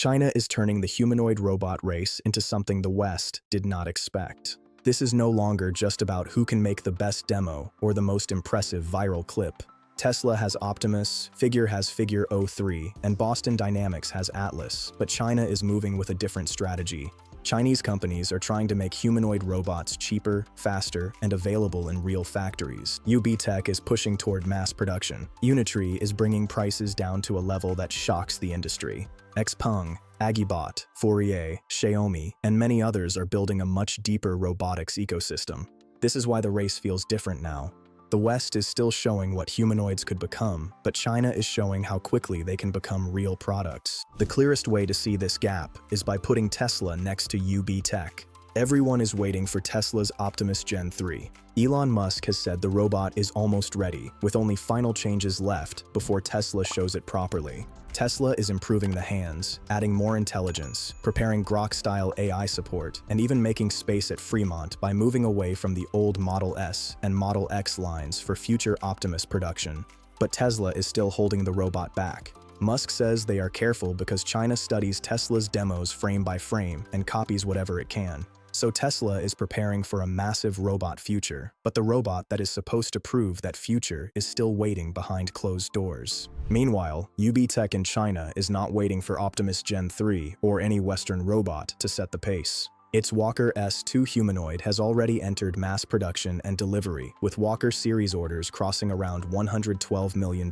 China is turning the humanoid robot race into something the West did not expect. This is no longer just about who can make the best demo or the most impressive viral clip. Tesla has Optimus, Figure has Figure 03, and Boston Dynamics has Atlas, but China is moving with a different strategy. Chinese companies are trying to make humanoid robots cheaper, faster, and available in real factories. UBTech is pushing toward mass production. Unitree is bringing prices down to a level that shocks the industry. XPeng, AgiBot, Fourier, Xiaomi, and many others are building a much deeper robotics ecosystem. This is why the race feels different now. The West is still showing what humanoids could become, but China is showing how quickly they can become real products. The clearest way to see this gap is by putting Tesla next to UBTech. Everyone is waiting for Tesla's Optimus Gen 3. Elon Musk has said the robot is almost ready, with only final changes left before Tesla shows it properly. Tesla is improving the hands, adding more intelligence, preparing Grok-style AI support, and even making space at Fremont by moving away from the old Model S and Model X lines for future Optimus production. But Tesla is still holding the robot back. Musk says they are careful because China studies Tesla's demos frame by frame and copies whatever it can. So Tesla is preparing for a massive robot future, but the robot that is supposed to prove that future is still waiting behind closed doors. Meanwhile, UBTech in China is not waiting for Optimus Gen 3 or any Western robot to set the pace. Its Walker S2 humanoid has already entered mass production and delivery, with Walker series orders crossing around $112 million.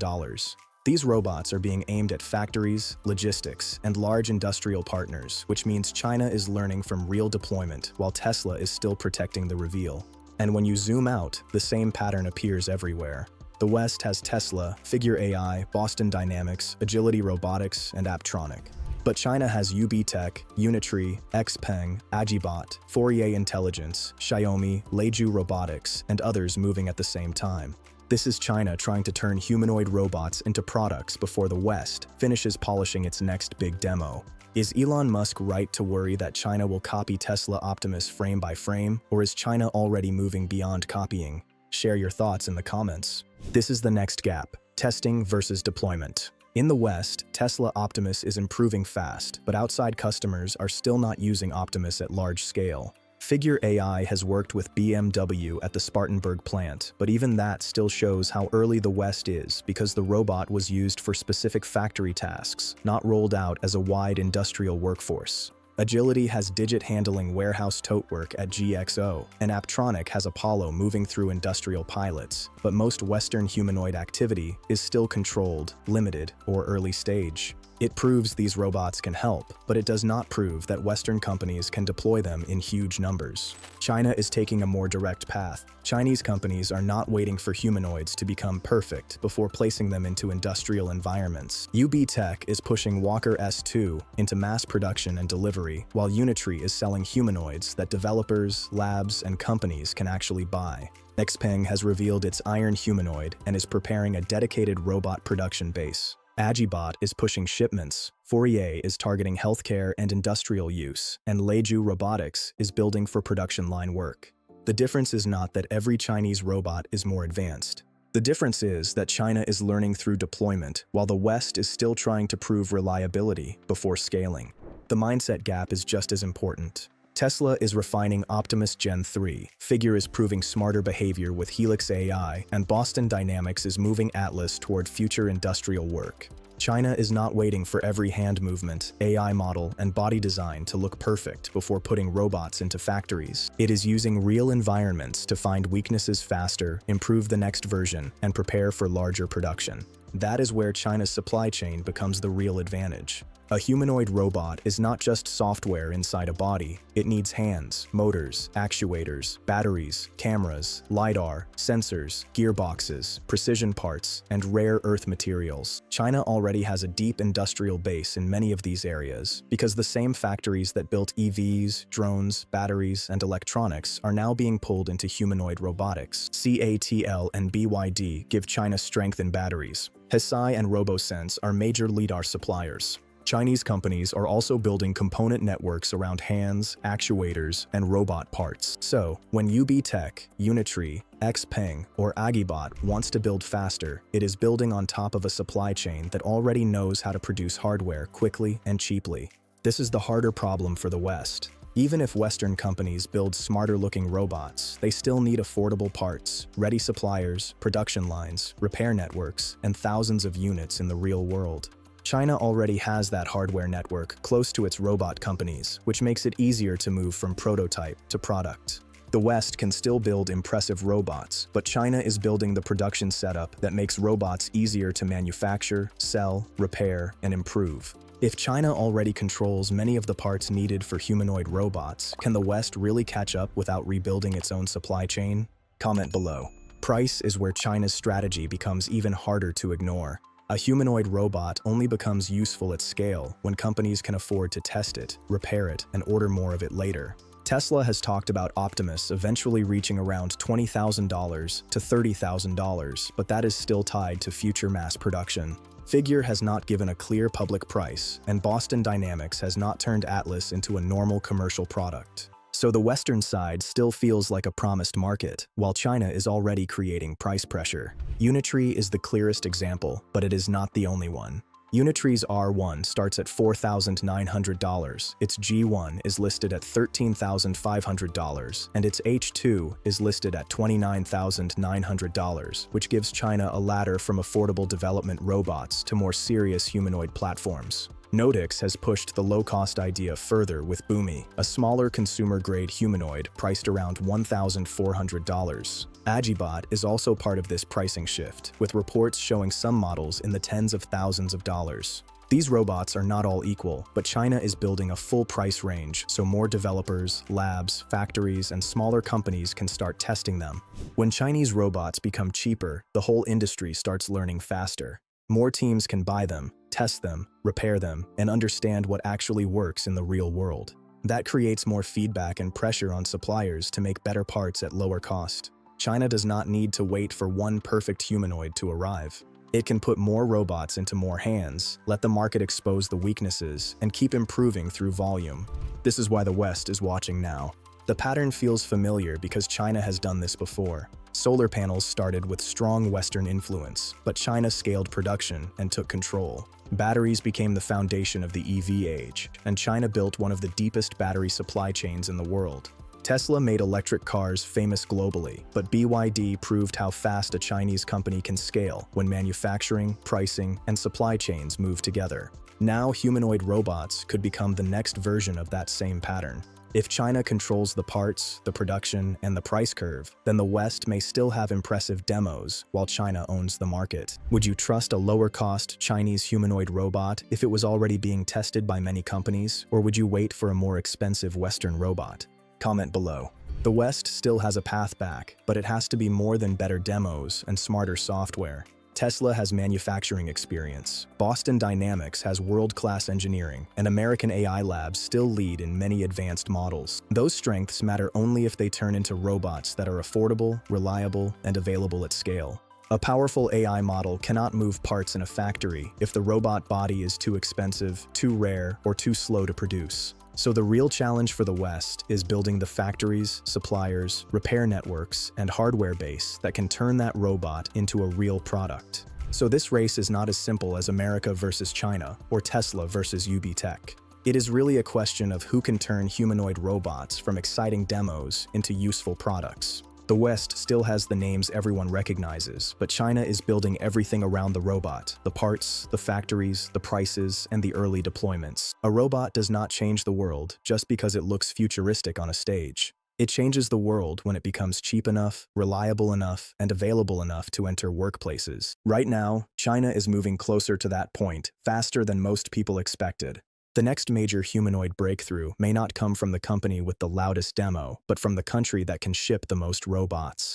These robots are being aimed at factories, logistics, and large industrial partners, which means China is learning from real deployment while Tesla is still protecting the reveal. And when you zoom out, the same pattern appears everywhere. The West has Tesla, Figure AI, Boston Dynamics, Agility Robotics, and Apptronik. But China has UBTech, Unitree, XPeng, AgiBot, Fourier Intelligence, Xiaomi, Leju Robotics, and others moving at the same time. This is China trying to turn humanoid robots into products before the West finishes polishing its next big demo. Is Elon Musk right to worry that China will copy Tesla Optimus frame by frame, or is China already moving beyond copying? Share your thoughts in the comments. This is the next gap: testing versus deployment. In the West, Tesla Optimus is improving fast, but outside customers are still not using Optimus at large scale. Figure AI has worked with BMW at the Spartanburg plant, but even that still shows how early the West is because the robot was used for specific factory tasks, not rolled out as a wide industrial workforce. Agility has digit-handling warehouse tote work at GXO, and Apptronik has Apollo moving through industrial pilots, but most Western humanoid activity is still controlled, limited, or early stage. It proves these robots can help, but it does not prove that Western companies can deploy them in huge numbers. China is taking a more direct path. Chinese companies are not waiting for humanoids to become perfect before placing them into industrial environments. UBTech is pushing Walker S2 into mass production and delivery, while Unitree is selling humanoids that developers, labs, and companies can actually buy. XPeng has revealed its Iron humanoid and is preparing a dedicated robot production base. AgiBot is pushing shipments, Fourier is targeting healthcare and industrial use, and Leju Robotics is building for production line work. The difference is not that every Chinese robot is more advanced. The difference is that China is learning through deployment, while the West is still trying to prove reliability before scaling. The mindset gap is just as important. Tesla is refining Optimus Gen 3, Figure is proving smarter behavior with Helix AI, and Boston Dynamics is moving Atlas toward future industrial work. China is not waiting for every hand movement, AI model, and body design to look perfect before putting robots into factories. It is using real environments to find weaknesses faster, improve the next version, and prepare for larger production. That is where China's supply chain becomes the real advantage. A humanoid robot is not just software inside a body. It needs hands, motors, actuators, batteries, cameras, lidar, sensors, gearboxes, precision parts, and rare earth materials. China already has a deep industrial base in many of these areas because the same factories that built EVs, drones, batteries, and electronics are now being pulled into humanoid robotics. CATL and BYD give China strength in batteries. Hesai and Robosense are major lidar suppliers. Chinese companies are also building component networks around hands, actuators, and robot parts. So, when UBTech, Unitree, XPeng, or AgiBot wants to build faster, it is building on top of a supply chain that already knows how to produce hardware quickly and cheaply. This is the harder problem for the West. Even if Western companies build smarter-looking robots, they still need affordable parts, ready suppliers, production lines, repair networks, and thousands of units in the real world. China already has that hardware network close to its robot companies, which makes it easier to move from prototype to product. The West can still build impressive robots, but China is building the production setup that makes robots easier to manufacture, sell, repair, and improve. If China already controls many of the parts needed for humanoid robots, can the West really catch up without rebuilding its own supply chain? Comment below. Price is where China's strategy becomes even harder to ignore. A humanoid robot only becomes useful at scale when companies can afford to test it, repair it, and order more of it later. Tesla has talked about Optimus eventually reaching around $20,000 to $30,000, but that is still tied to future mass production. Figure has not given a clear public price, and Boston Dynamics has not turned Atlas into a normal commercial product. So the Western side still feels like a promised market, while China is already creating price pressure. Unitree is the clearest example, but it is not the only one. Unitree's R1 starts at $4,900, its G1 is listed at $13,500, and its H2 is listed at $29,900, which gives China a ladder from affordable development robots to more serious humanoid platforms. Noetix has pushed the low-cost idea further with Bumi, a smaller consumer-grade humanoid priced around $1,400. AgiBot is also part of this pricing shift, with reports showing some models in the tens of thousands of dollars. These robots are not all equal, but China is building a full price range so more developers, labs, factories, and smaller companies can start testing them. When Chinese robots become cheaper, the whole industry starts learning faster. More teams can buy them, test them, repair them, and understand what actually works in the real world. That creates more feedback and pressure on suppliers to make better parts at lower cost. China does not need to wait for one perfect humanoid to arrive. It can put more robots into more hands, let the market expose the weaknesses, and keep improving through volume. This is why the West is watching now. The pattern feels familiar because China has done this before. Solar panels started with strong Western influence, but China scaled production and took control. Batteries became the foundation of the EV age, and China built one of the deepest battery supply chains in the world. Tesla made electric cars famous globally, but BYD proved how fast a Chinese company can scale when manufacturing, pricing, and supply chains move together. Now humanoid robots could become the next version of that same pattern. If China controls the parts, the production, and the price curve, then the West may still have impressive demos while China owns the market. Would you trust a lower-cost Chinese humanoid robot if it was already being tested by many companies, or would you wait for a more expensive Western robot? Comment below. The West still has a path back, but it has to be more than better demos and smarter software. Tesla has manufacturing experience, Boston Dynamics has world-class engineering, and American AI labs still lead in many advanced models. Those strengths matter only if they turn into robots that are affordable, reliable, and available at scale. A powerful AI model cannot move parts in a factory if the robot body is too expensive, too rare, or too slow to produce. So the real challenge for the West is building the factories, suppliers, repair networks, and hardware base that can turn that robot into a real product. So this race is not as simple as America versus China or Tesla versus UBTech. It is really a question of who can turn humanoid robots from exciting demos into useful products. The West still has the names everyone recognizes, but China is building everything around the robot: the parts, the factories, the prices, and the early deployments. A robot does not change the world just because it looks futuristic on a stage. It changes the world when it becomes cheap enough, reliable enough, and available enough to enter workplaces. Right now, China is moving closer to that point, faster than most people expected. The next major humanoid breakthrough may not come from the company with the loudest demo, but from the country that can ship the most robots.